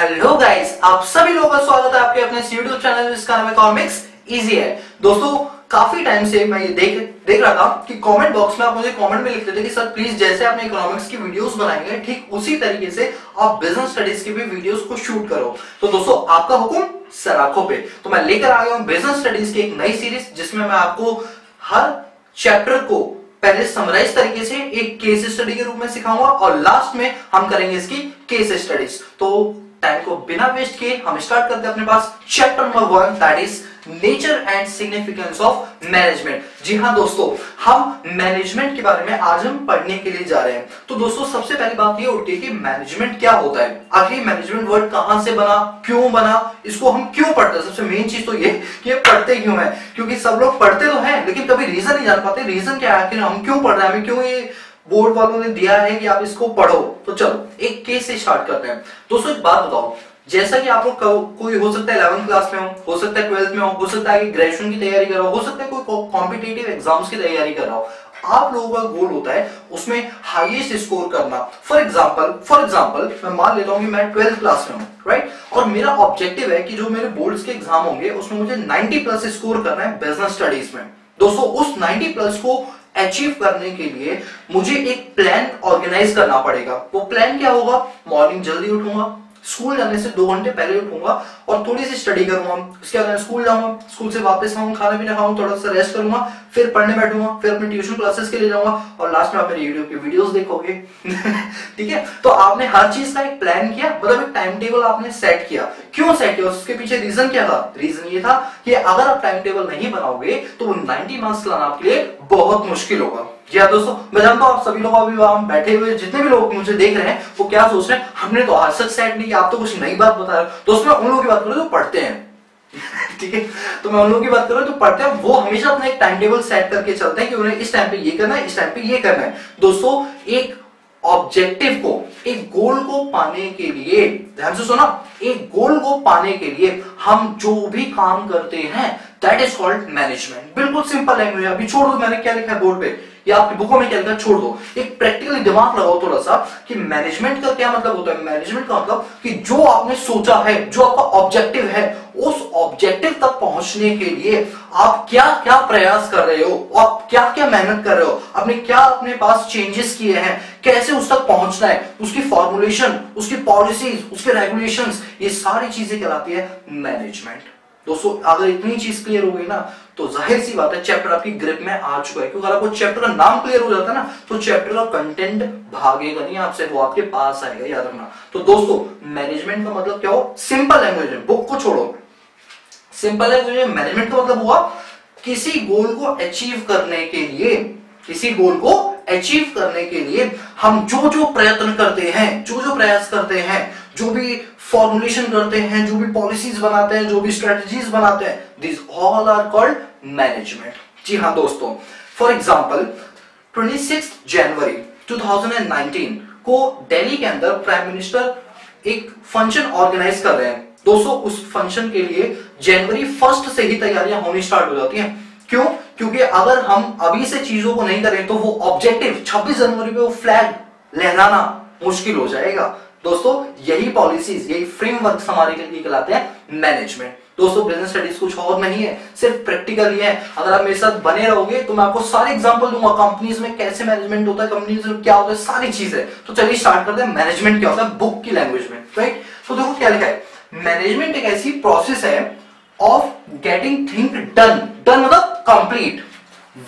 Hello guys, आप सभी लोगों का स्वागत है आपके अपने यूट्यूब चैनल जिसका नाम है इकोनॉमिक्स इजी है। दोस्तों काफी टाइम से मैं ये देख रहा था कि कमेंट बॉक्स में आप मुझे कमेंट में लिखते थे कि सर प्लीज जैसे आपने इकोनॉमिक्स की वीडियोस बनाएंगे ठीक उसी तरीके से आप बिजनेस स्टडीज की भी वीडियोस को शूट करो। तो दोस्तों आपका हुक्म सर आंखों पे, तो मैं लेकर आ गया हूं बिजनेस स्टडीज की एक नई सीरीज जिसमें मैं आपको हर चैप्टर को पहले समराइज तरीके से एक केस स्टडी के रूप में सिखाऊंगा और लास्ट में हम करेंगे इसकी केस स्टडीज। तो टाइम को बिना वेस्ट किए हम स्टार्ट करते हैं अपने पास chapter number 1 that is nature and significance of management. जी हाँ दोस्तों, हम मैनेजमेंट के बारे में आज हम पढ़ने के लिए जा रहे हैं। तो दोस्तों सबसे पहली बात ये उठती है कि मैनेजमेंट क्या होता है, आखिर मैनेजमेंट वर्ड कहां से बना, क्यों बना, इसको हम क्यों पढ़ते हैं। सबसे मेन चीज तो ये कि ये पढ़ते क्यों है, क्योंकि सब लोग पढ़ते तो हैं लेकिन कभी रीजन नहीं जान पाते। रीजन क्या है, हम क्यों पढ़ रहे हैं, हमें क्यों ये बोर्ड वालों ने दिया है कि आप इसको पढ़ो। तो चलो एक केस से स्टार्ट करते हैं। दोस्तों एक बात बताओ, जैसा कि आप लोग कोई हो सकता है 11th क्लास में हो सकता है 12th में हो सकता है कि ग्रेजुएशन की तैयारी कर रहा हो सकता है कोई कॉम्पिटिटिव एग्जाम्स की तैयारी कर रहा हो। आप लोगों का गोल होता है उसमें हाईएस्ट स्कोर करना। फॉर एग्जांपल मैं मान लेता हूं कि मैं 12th क्लास में हूं, राइट, और मेरा ऑब्जेक्टिव है कि जो मेरे बोर्ड्स के एग्जाम होंगे उसमें मुझे 90+ स्कोर करना है बिजनेस स्टडीज में। दोस्तों उस 90+ को अचीव करने के लिए मुझे एक प्लान ऑर्गेनाइज करना पड़ेगा। वो प्लान क्या होगा, मॉर्निंग जल्दी उठूंगा, स्कूल जाने से 2 घंटे पहले उठूंगा और थोड़ी सी स्टडी करूंगा। उसके बाद स्कूल जाऊंगा, स्कूल से वापस आऊंगा, खाना पीना खाऊंगा, थोड़ा सा रेस्ट करूंगा, फिर पढ़ने बैठूंगा, फिर अपने ट्यूशन क्लासेस के लिए जाऊंगा और लास्ट में आप मेरी यूट्यूब की वीडियोस देखोगे। ठीक है, तो आपने हर चीज का एक प्लान किया, मतलब एक टाइम टेबल आपने सेट किया। क्यों सेट किया, उसके पीछे रीजन क्या था? रीजन ये था कि अगर आप टाइम टेबल नहीं बनाओगे तो वो 90 मार्क्स लाना आपके लिए बहुत मुश्किल होगा। जी हाँ दोस्तों, मैं जानता हूँ आप सभी लोग अभी वहां बैठे हुए जितने भी लोग मुझे देख रहे हैं वो क्या सोच रहे हैं, हमने तो आज तक सेट नहीं किया, आप तो कुछ नई बात बता रहे हो। दोस्तों मैं उन लोगों की बात कर रहा हूं जो पढ़ते हैं। ठीक है, तो मैं उन लोगों की बात कर रहा हूं जो पढ़ते हैं, वो हमेशा अपना एक टाइम टेबल सेट करके चलते हैं कि उन्हें इस टाइम पे ये करना है, इस टाइम पे ये करना है। दोस्तों एक ऑब्जेक्टिव को, एक गोल को पाने के लिए, ध्यान से सुना, एक गोल को पाने के लिए हम जो भी काम करते हैं दैट इज कॉल्ड मैनेजमेंट। बिल्कुल सिंपल लैंग्वेज, अभी छोड़ दो मैंने क्या लिखा है बोर्ड पे या आपकी बुकों में क्या लिखा है, छोड़ दो, एक प्रैक्टिकली दिमाग लगाओ थोड़ा सा कि मैनेजमेंट का क्या मतलब होता है। मैनेजमेंट का मतलब कि जो आपने सोचा है, जो आपका ऑब्जेक्टिव है, उस ऑब्जेक्टिव तक पहुंचने के लिए आप क्या क्या प्रयास कर रहे हो, आप क्या क्या मेहनत कर रहे हो, आपने क्या अपने पास चेंजेस किए हैं, कैसे उस तक पहुंचना है, उसकी फॉर्मुलेशन, उसकी पॉलिसीज, उसके रेगुलेशंस, ये सारी चीजें कहलाती है मैनेजमेंट। दोस्तों अगर इतनी चीज क्लियर हो गई ना तो जाहिर सी बात है चैप्टर आपकी ग्रिप में आ चुका है, क्योंकि अगर आपको चैप्टर का नाम क्लियर हो जाता है ना तो चैप्टर का कंटेंट भागेगा नहीं आपसे, वो आपके पास आएगा, याद रखना। तो दोस्तों मैनेजमेंट का मतलब क्या हो, सिंपल लैंग्वेज में, बुक को छोड़ो, सिंपल लैंग्वेज में मैनेजमेंट का मतलब हुआ किसी गोल को अचीव करने के लिए, किसी गोल को अचीव करने के लिए हम जो जो प्रयत्न करते हैं, जो जो प्रयास करते हैं, जो भी फॉर्मुलेशन करते हैं, जो भी पॉलिसीज बनाते हैं, जो भी स्ट्रेटजीज बनाते हैं, this all are called management. जी हाँ दोस्तों, फॉर एग्जांपल 26 जनवरी 2019 को दिल्ली के अंदर प्राइम मिनिस्टर एक फंक्शन ऑर्गेनाइज कर रहे हैं। दोस्तों उस फंक्शन के लिए जनवरी 1 से ही तैयारियां होनी स्टार्ट हो जाती हैं। क्यों? क्योंकि अगर हम अभी से चीजों को नहीं करें तो वो ऑब्जेक्टिव 26 जनवरी पे वो फ्लैग लहराना मुश्किल हो जाएगा। दोस्तों यही पॉलिसीज, यही फ्रेमवर्क हमारे लिए कहलाते हैं मैनेजमेंट। दोस्तों बिजनेस स्टडीज कुछ और नहीं है, सिर्फ प्रैक्टिकल ही है। अगर आप मेरे साथ बने रहोगे तो मैं आपको सारे एग्जांपल दूंगा, कंपनीज में कैसे मैनेजमेंट होता है, कंपनीज में क्या होता है, सारी चीजें। तो चलिए स्टार्ट करते हैं मैनेजमेंट क्या होता है बुक की लैंग्वेज में, राइट। तो देखो क्या लिखा है, मैनेजमेंट एक ऐसी प्रोसेस है of getting thing done, done मतलब complete,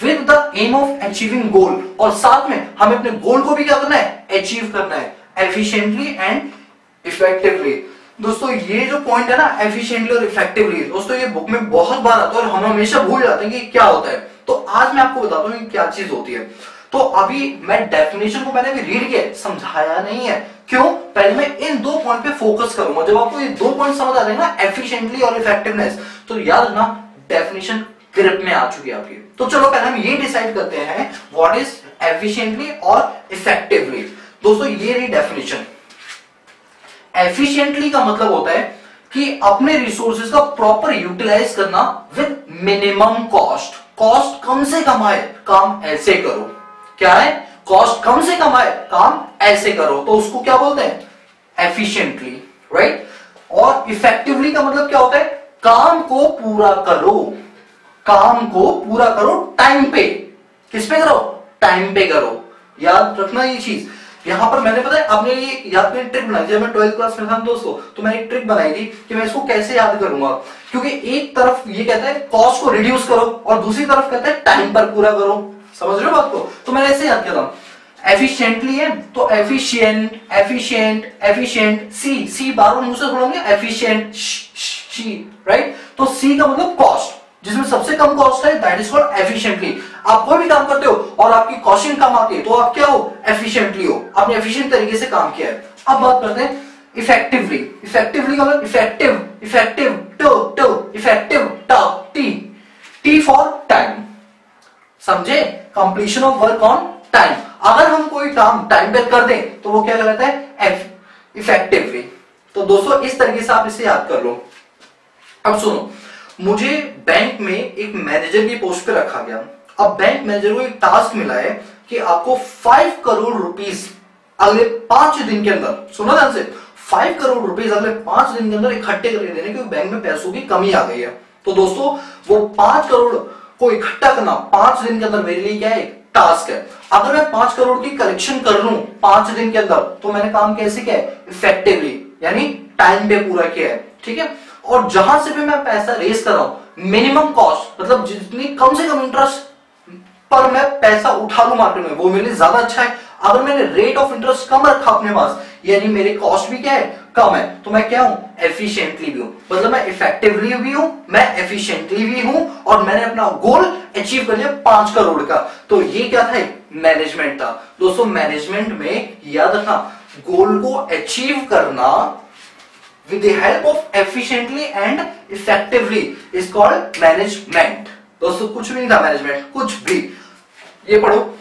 with the aim of achieving goal, और साथ में हमें अपने गोल को भी क्या करना है, अचीव करना है एफिशिएंटली एंड इफेक्टिवली। दोस्तों ये जो पॉइंट है ना, एफिशिएंटली और इफेक्टिवली, दोस्तों ये बुक में बहुत बार आता है और हम हमेशा भूल जाते हैं कि क्या होता है। तो आज मैं आपको बताता हूं कि क्या चीज होती है। तो अभी मैं डेफिनेशन को मैंने भी रीड किया, समझाया नहीं है। क्यों? पहले मैं इन 2 पॉइंट पे फोकस करूंगा। जब आपको ये 2 पॉइंट समझ आ जाएंगे ना, एफिशिएंटली और इफेक्टिवनेस, तो याद रखना डेफिनेशन ग्रिप में आ चुकी है आपकी। तो चलो पहले हम ये डिसाइड करते हैं व्हाट इज एफिशिएंटली और इफेक्टिवली। दोस्तों ये रही डेफिनेशन। एफिशिएंटली का मतलब होता है कि अपने रिसोर्सेज का प्रॉपर यूटिलाइज करना विद मिनिमम कॉस्ट। कॉस्ट कम से कम आए, काम ऐसे करो। क्या है? कॉस्ट कम से कम आए, काम ऐसे करो, तो उसको क्या बोलते हैं? Efficiently, right. और इफेक्टिवली का मतलब क्या होता है, काम को पूरा करो, काम को पूरा करो टाइम पे। किस पे करो, टाइम पे करो। याद रखना ये चीज। यहां पर मैंने पता है आपने ये याद करने ट्रिक बनाई, जब मैं 12th क्लास में था दोस्तों, तो मैंने एक ट्रिक बनाई थी कि मैं इसको कैसे याद करूंगा, क्योंकि एक तरफ ये कहता है कॉस्ट को रिड्यूस करो और दूसरी तरफ कहता है टाइम पर पूरा करो। समझ रहे हो बात को? तो मैंने ऐसे याद किया था। एफिशिएंटली है तो एफिशिएंट, एफिशिएंट, एफिशिएंट, सी बार बार मुंह से बोलोगे एफिशिएंट, राइट। तो सी का मतलब कॉस्ट, जिसमें सबसे कम कॉस्ट है, दैट इज कॉल्ड एफिशिएंटली। आप कोई भी काम करते हो और आपकी कॉस्टिंग कम आती है तो आप क्या हो, एफिशिएंटली हो, आपने एफिशिएंट तरीके से काम किया है। अब बात करते हैं इफेक्टिवली। इफेक्टिवली का मतलब effective, effective, to effective, T for time. समझे? Completion of work on time. अगर हम कोई काम टाइम पे कर दें तो वो क्या कहलाता है, इफेक्टिवली। तो दोस्तों इस तरीके से आप इसे याद कर लो। अब सुनो, मुझे बैंक में एक मैनेजर की पोस्ट पे रखा गया। अब बैंक मैनेजर को एक टास्क मिला है कि आपको 5 करोड़ रुपीस अगले 5 दिन के अंदर, सुनो ध्यान से, 5 करोड़ रुपीस अगले 5 दिन के अंदर इकट्ठे करके देने, क्योंकि बैंक में पैसों की कमी आ गई है। तो दोस्तों वो 5 करोड़ को इकट्ठा करना 5 दिन के अंदर मेरे लिए क्या है, टास्क है। अगर मैं 5 करोड़ की कलेक्शन कर लूं 5 दिन के अंदर तो मैंने काम कैसे किया है, इफेक्टिवली, यानी टाइम पे पूरा किया है। ठीक है। और जहां से भी मैं पैसा रेस कर रहा हूं, मिनिमम कॉस्ट, मतलब जितनी कम से कम इंटरेस्ट पर मैं पैसा उठा लूं मार्केट में, वो मेरे लिए ज्यादा अच्छा है। अगर मैंने रेट ऑफ इंटरेस्ट कम रखा अपने पास, यानी मेरे कॉस्ट भी क्या है, कम है, तो मैं क्या हूं, एफिशिएंटली भी हूं। मतलब मैं इफेक्टिवली भी हूं, मैं एफिशिएंटली भी हूं, और मैंने अपना गोल अचीव कर लिया 5 करोड़ का। तो ये क्या था, मैनेजमेंट था। दोस्तों मैनेजमेंट में याद रखना, गोल को अचीव करना with the help of efficiently and effectively is called management। दोस्तों कुछ भी नहीं था मैनेजमेंट, कुछ भी। ये पढ़ो,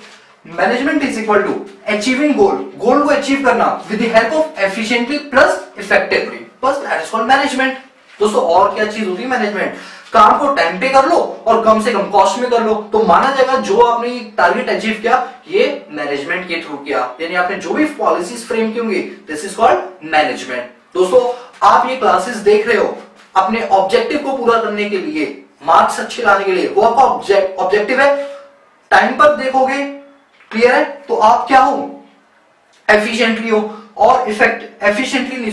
management is equal to achieving goal, goal को अचीव करना with the help of efficiently plus effectively, बस दैट इज कॉल्ड मैनेजमेंट। दोस्तों और क्या चीज होती है मैनेजमेंट, काम को टाइम पे कर लो और कम से कम कॉस्ट में कर लो, तो माना जाएगा जो आपने टारगेट अचीव किया ये मैनेजमेंट के थ्रू किया, यानी आपने जो भी पॉलिसीज फ्रेम की होंगी, दिस इज कॉल्ड मैनेजमेंट। दोस्तों आप ये क्लासेस देख रहे हो अपने ऑब्जेक्टिव को पूरा करने के लिए, मार्क्स अच्छे लाने के लिए, वो आपका ऑब्जेक्टिव है। टाइम पर देखोगे, क्लियर है, तो आप क्या हो, एफिशिएंटली हो। और एफिशिएंटली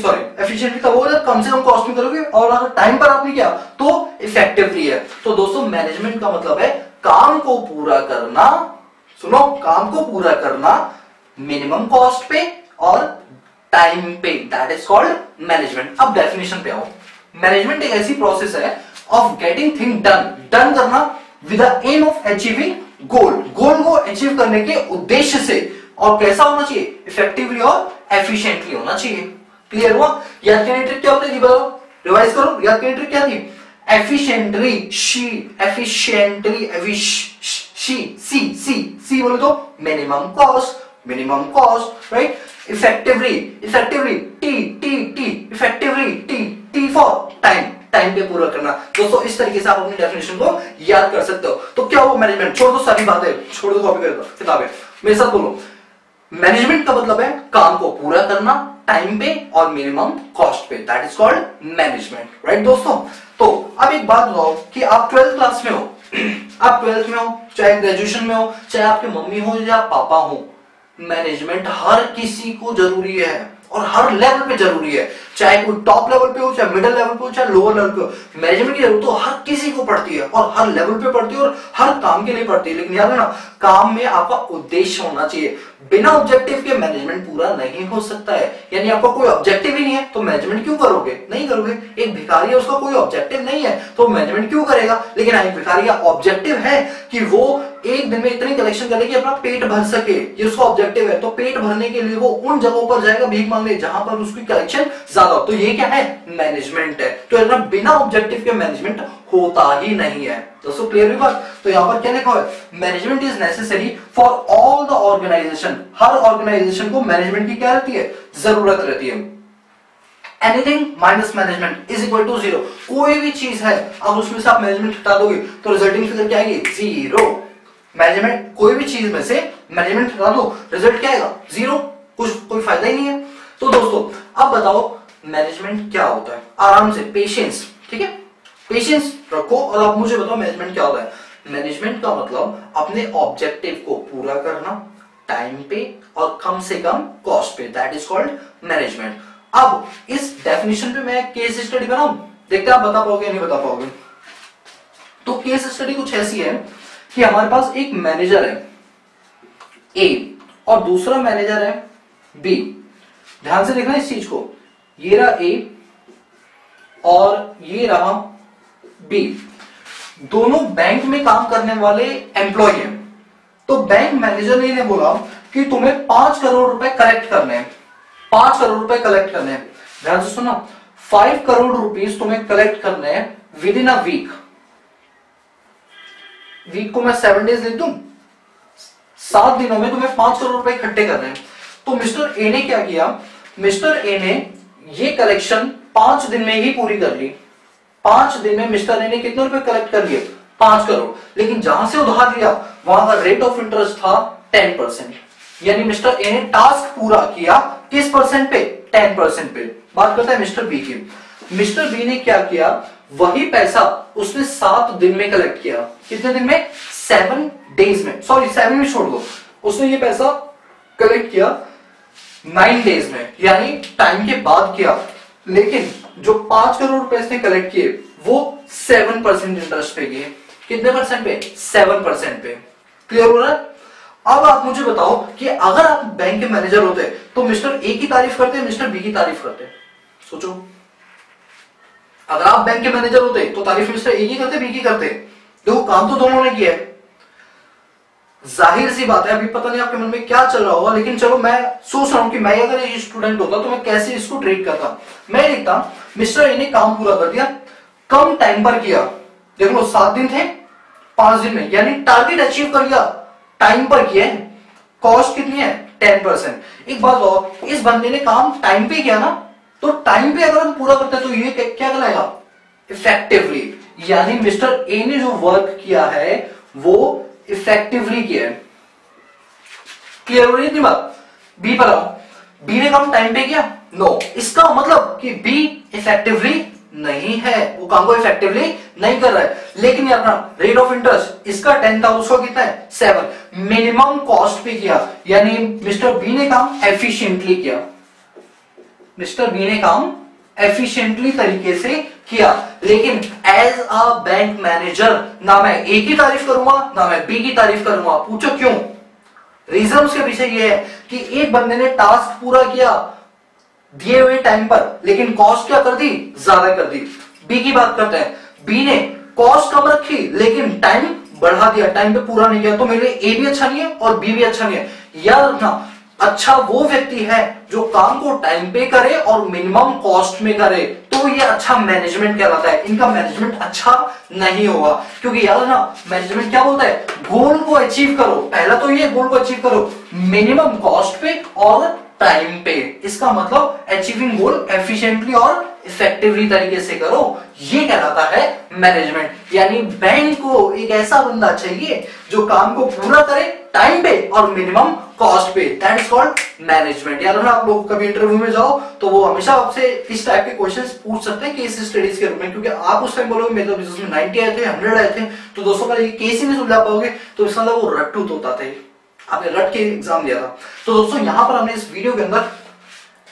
का वो कम से कम कॉस्ट में करोगे, और अगर टाइम पर आपने किया तो इफेक्टिवली है। तो दोस्तों मैनेजमेंट का मतलब है काम को पूरा करना, सुनो, काम को पूरा करना मिनिमम कॉस्ट पे और टाइम पे, दैट इज कॉल्ड मैनेजमेंट। अब डेफिनेशन पे आओ। मैनेजमेंट एक ऐसी प्रोसेस है of getting thing done, done करना with the aim of achieving goal, goal को अचीव करने के उद्देश्य से, और कैसा होना चाहिए, इफेक्टिवली और एफिशिएंटली होना चाहिए। क्लियर हुआ? याद करने ट्रिक क्या होती थी, बताओ, रिवाइज करो। याद करने ट्रिक क्या थी, एफिशिएंटली, एफिशिएंटली, सी बोले तो minimum cost, right. Effectively, T for time, time पे पूरा करना। दोस्तों इस तरीके से आप अपनी डेफिनेशन को याद कर सकते हो। तो क्या हो मैनेजमेंट, छोड़ दो सारी बातें, छोड़ दो कॉपी कर दो किताबें, मेरे साथ बोलो। मैनेजमेंट का मतलब है काम को पूरा करना टाइम पे और मिनिमम कॉस्ट पे, that is called management, right दोस्तों। तो अब एक बात बताओ कि आप 12th क्लास में हो, आप 12th में हो, चाहे ग्रेजुएशन में हो, चाहे आपके मम्मी हो या पापा हो, मैनेजमेंट हर किसी को जरूरी है और हर लेवल पे जरूरी है। चाहे कोई टॉप लेवल पे हो, चाहे मिडिल लेवल पे हो, चाहे लोअर लेवल पे हो, मैनेजमेंट की जरूरत तो हर किसी को पड़ती है और हर लेवल पे पड़ती है और हर काम के लिए पड़ती है। लेकिन याद रखना, काम में आपका उद्देश्य होना चाहिए। बिना ऑब्जेक्टिव के मैनेजमेंट पूरा नहीं हो सकता है। यानी आपका कोई ऑब्जेक्टिव ही नहीं है तो मैनेजमेंट क्यों करोगे, नहीं करोगे। एक भिखारी है, उसका कोई ऑब्जेक्टिव नहीं है तो मैनेजमेंट क्यों करेगा। लेकिन एक भिखारी का ऑब्जेक्टिव है कि वो एक दिन में इतनी कलेक्शन करे कि अपना पेट भर सके, ये उसका ऑब्जेक्टिव है। तो पेट भरने के लिए वो उन जगहों पर जाएगा भीख मांगने जहां पर उसकी कलेक्शन ज्यादा हो। तो ये क्या है, मैनेजमेंट है। तो बिना ऑब्जेक्टिव के मैनेजमेंट होता ही नहीं है। दोस्तों क्लियर हुई बात। तो यहां पर क्या लिखा है, management is necessary for all the organisation. हर ऑर्गेनाइजेशन को मैनेजमेंट की क्या रहती है, जरूरत रहती है। Anything minus management is equal to 0। कोई भी चीज है अब उसमें से आप मैनेजमेंट हटा दोगे तो रिजल्टिंग फिगर क्या आएगी, 0। मैनेजमेंट, कोई भी चीज में से मैनेजमेंट हटा दो, रिजल्ट क्या आएगा, 0। कोई फायदा ही नहीं है। तो दोस्तों अब बताओ मैनेजमेंट क्या होता है, आराम से, पेशेंस, ठीक है, पेशेंस रखो और आप मुझे बताओ मैनेजमेंट क्या होता है। मैनेजमेंट का मतलब अपने ऑब्जेक्टिव को पूरा करना टाइम पे और कम से कम कॉस्ट पे, दैट इज कॉल्ड मैनेजमेंट। अब इस डेफिनेशन पे मैं केस स्टडी बनाऊं, देखते हैं आप बता पाओगे या नहीं बता पाओगे। तो केस स्टडी कुछ ऐसी है कि हमारे पास एक मैनेजर है ए और दूसरा मैनेजर है बी। ध्यान से देखना इस चीज को, ये रहा ए और ये रहा बी, दोनों बैंक में काम करने वाले एम्प्लॉय हैं। तो बैंक मैनेजर ने इन्हें बोला कि तुम्हें 5 करोड़ रुपए कलेक्ट करने हैं, 5 करोड़ रुपए कलेक्ट करने हैं। ध्यान से सुना, 5 करोड़ रुपीस तुम्हें कलेक्ट करने हैं within a week. Week को मैं 7 डेज लिख दूं, 7 दिनों में तुम्हें 5 करोड़ रुपए इकट्ठे करने हैं। तो मिस्टर ए ने क्या किया, मिस्टर ए ने ये कलेक्शन 5 दिन में ही पूरी कर ली। 5 दिन में मिस्टर ए ने कितने रुपए कलेक्ट कर लिए, 5 करोड़। लेकिन जहां से उधार लिया वहां का रेट ऑफ इंटरेस्ट था 10%, यानी मिस्टर ए ने टास्क पूरा किया किस परसेंट पे, 10% पे। बात करते हैं मिस्टर बी की। मिस्टर बी ने क्या किया, वही पैसा उसने 7 दिन में कलेक्ट किया। कितने दिन में, 7 डेज में, सॉरी 7 में छोड़ दो, उसने ये पैसा कलेक्ट किया 9 डेज में, यानी टाइम के बाद किया। लेकिन जो 5 करोड़ रुपए इसने कलेक्ट किए वो 7% इंटरेस्ट पे किए। कितने परसेंट पे, 7% पे। क्लियर हो रहा है। अब आप मुझे बताओ कि अगर आप बैंक के मैनेजर होते तो मिस्टर ए की तारीफ करते, मिस्टर बी की तारीफ करते, सोचो। अगर आप बैंक के मैनेजर होते तो तारीफ मिस्टर ए की करते, बी की करते। देखो काम तो दोनों ने किया है, जाहिर सी बात है। अभी पता नहीं आपके मन में क्या चल रहा होगा, लेकिन चलो मैं सोच रहा हूं कि मैं अगर ये स्टूडेंट होता तो मैं कैसे इसको ट्रीट करता। मैं लिखता मिस्टर ए ने काम पूरा कर दिया, कम टाइम पर किया। देख लो 7 दिन थे, 5 दिन में, यानी टारगेट अचीव कर लिया, टाइम पर किया। कॉस्ट कितनी है, 10%। एक बात और, इस बंदे ने काम टाइम पे किया ना, तो टाइम पे अगर हम पूरा करते हैं तो ये क्या कहलाएगा, इफेक्टिवली। यानी मिस्टर ए ने जो वर्क किया है वो इफेक्टिवली किया है। क्लियर हो रही है बात। बी पर आओ, बी ने काम टाइम पे किया, नो, इसका मतलब कि बी इफेक्टिवली नहीं है, वो काम को इफेक्टिवली नहीं कर रहा है। लेकिन यार ना, रेट ऑफ इंटरेस्ट इसका 10 था, उसका कितना है, 7। मिनिमम कॉस्ट पे किया, यानी मिस्टर बी ने काम एफिशिएंटली किया। मिस्टर बी ने काम एफिशिएंटली तरीके से किया। लेकिन एज अ बैंक मैनेजर ना मैं ए की तारीफ करूंगा ना मैं बी की तारीफ करूंगा। पूछो क्यों, रीजन उसके पीछे ये है कि एक बंदे ने टास्क पूरा किया दिए हुए टाइम पर, लेकिन कॉस्ट क्या कर दी, ज्यादा कर दी। बी की बात करते हैं, बी ने कॉस्ट कम रखी लेकिन टाइम बढ़ा दिया, टाइम पे पूरा नहीं किया। तो मेरे लिए ए भी अच्छा नहीं है और बी भी अच्छा नहीं है। याद रखना, अच्छा वो व्यक्ति है जो काम को टाइम पे करे और मिनिमम कॉस्ट में करे, तो ये अच्छा मैनेजमेंट कहलाता है। इनका मैनेजमेंट अच्छा नहीं होगा, क्योंकि याद ना, मैनेजमेंट क्या बोलता है, गोल को अचीव करो। पहला तो ये गोल को अचीव करो मिनिमम कॉस्ट पे और टाइम पे। इसका मतलब अचीविंग गोल एफिशिएंटली और इफेक्टिवली तरीके से करो, ये कहलाता है मैनेजमेंट। यानी बैंक को एक ऐसा बंदा चाहिए जो काम को पूरा करे टाइम पे और मिनिमम कॉस्ट पे, दैट इज कॉल्ड मैनेजमेंट। यार ना, आप लोग कभी इंटरव्यू में जाओ तो वो हमेशा आपसे इस टाइप के क्वेश्चंस पूछ सकते हैं केस स्टडीज के रूप में, क्योंकि आप उस टाइम बोलोगे मेरे बिजनेस में 90 आए थे, 100 आए थे, तो दोस्तों का ये केस ही नहीं सुलझा पाओगे, तो इसका मतलब वो रट्टू तोता थे, आपने रट के एग्जाम दिया था। तो दोस्तों यहां पर हमने इस वीडियो के अंदर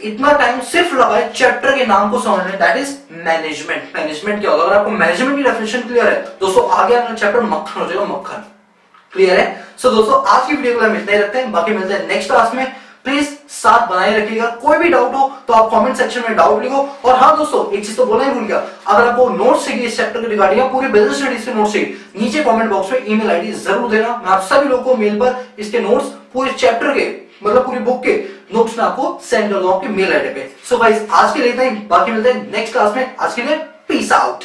इतना टाइम सिर्फ लगाया चैप्टर के नाम को समझने, दैट इज मैनेजमेंट। मैनेजमेंट क्या होगा, अगर आपको मैनेजमेंट की डेफिनेशन क्लियर है दोस्तों, आगे अपना चैप्टर मक्खन हो जाएगा, मक्खन। क्लियर है। सो दोस्तों आज की वीडियो को हम इतना ही रखते हैं, बाकी मिलते हैं नेक्स्ट क्लास में। प्लीज साथ बनाए रखिएगा। कोई भी डाउट हो तो आप कमेंट सेक्शन में डाउट लिखो। और हाँ दोस्तों, एक चीज तो बोलना ही भूल गया, अगर आपको नोट्स चाहिए इस चैप्टर के रिगार्डिंग या पूरे बिजनेस स्टडीज के नोट्स चाहिए, नीचे कमेंट बॉक्स में ईमेल आईडी जरूर देना। मैं आप सभी लोगों को मेल पर इसके नोट्स पूरे चैप्टर के, मतलब पूरी बुक के नोट्स में आपको सेंड कर दूंगा आपके मेल आईडी पे। सो गाइस आज के लिए इतना ही, बाकी मिलते हैं नेक्स्ट क्लास में। आज के लिए पीस आउट।